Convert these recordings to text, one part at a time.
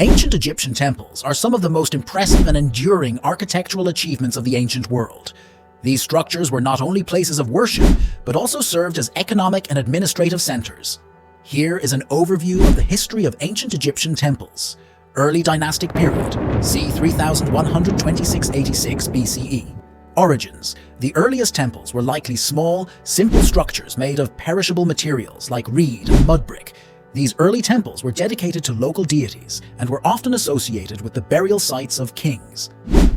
Ancient Egyptian temples are some of the most impressive and enduring architectural achievements of the ancient world. These structures were not only places of worship, but also served as economic and administrative centers. Here is an overview of the history of ancient Egyptian temples. Early dynastic period, c. 3126-86 BCE. Origins. The earliest temples were likely small, simple structures made of perishable materials like reed and mud brick. These early temples were dedicated to local deities and were often associated with the burial sites of kings.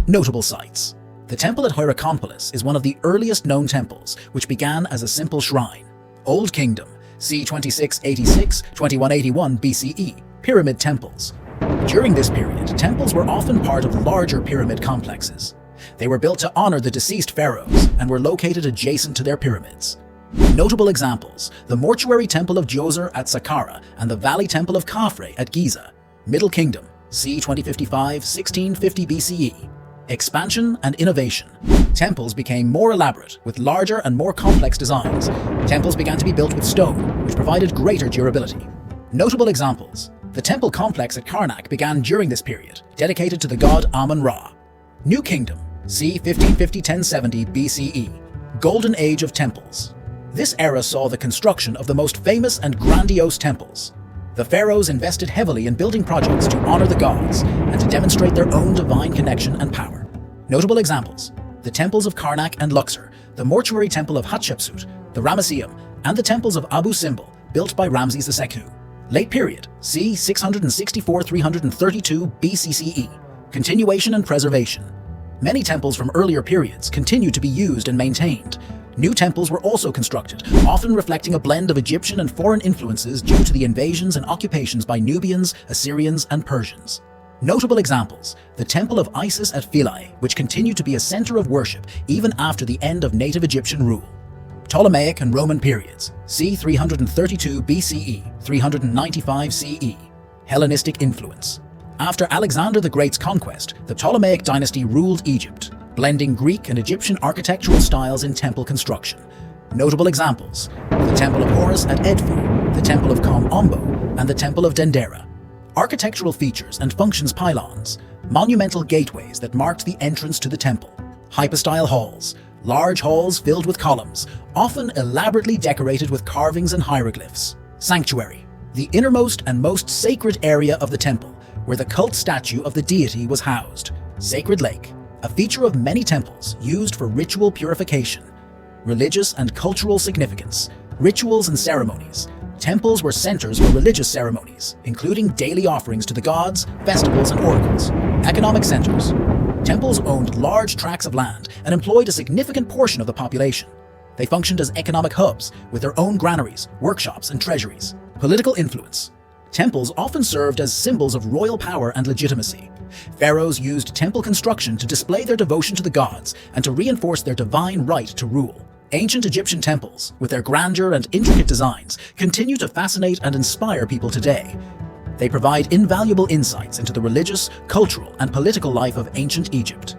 Notable sites. The temple at Hierakonpolis is one of the earliest known temples, which began as a simple shrine. Old Kingdom, c. 2686-2181 BCE, pyramid temples. During this period, temples were often part of larger pyramid complexes. They were built to honor the deceased pharaohs and were located adjacent to their pyramids. Notable examples: the mortuary temple of Djoser at Saqqara and the valley temple of Khafre at Giza. Middle Kingdom, c. 2055-1650 BCE. Expansion and innovation. Temples became more elaborate, with larger and more complex designs. Temples began to be built with stone, which provided greater durability. Notable examples: the temple complex at Karnak began during this period, dedicated to the god Amun-Ra. New Kingdom, c. 1550-1070 BCE. Golden Age of Temples. This era saw the construction of the most famous and grandiose temples. The pharaohs invested heavily in building projects to honor the gods and to demonstrate their own divine connection and power. Notable examples: the temples of Karnak and Luxor, the mortuary temple of Hatshepsut, the Ramesseum, and the temples of Abu Simbel, built by Ramses II. Late period, c. 664-332 BCCE. Continuation and preservation. Many temples from earlier periods continue to be used and maintained. New temples were also constructed, often reflecting a blend of Egyptian and foreign influences due to the invasions and occupations by Nubians, Assyrians, and Persians. Notable examples: the Temple of Isis at Philae, which continued to be a center of worship even after the end of native Egyptian rule. Ptolemaic and Roman periods, c. 332 BCE, 395 CE. Hellenistic influence. After Alexander the Great's conquest, the Ptolemaic dynasty ruled Egypt, blending Greek and Egyptian architectural styles in temple construction. Notable examples: the Temple of Horus at Edfu, the Temple of Kom-Ombo, and the Temple of Dendera. Architectural features and functions: pylons, monumental gateways that marked the entrance to the temple, hypostyle halls, large halls filled with columns, often elaborately decorated with carvings and hieroglyphs. Sanctuary, the innermost and most sacred area of the temple, where the cult statue of the deity was housed. Sacred lake, a feature of many temples used for ritual purification. Religious and cultural significance. Rituals and ceremonies. Temples were centers for religious ceremonies, including daily offerings to the gods, festivals, and oracles. Economic centers. Temples owned large tracts of land and employed a significant portion of the population. They functioned as economic hubs, with their own granaries, workshops, and treasuries. Political influence. Temples often served as symbols of royal power and legitimacy. Pharaohs used temple construction to display their devotion to the gods and to reinforce their divine right to rule. Ancient Egyptian temples, with their grandeur and intricate designs, continue to fascinate and inspire people today. They provide invaluable insights into the religious, cultural, and political life of ancient Egypt.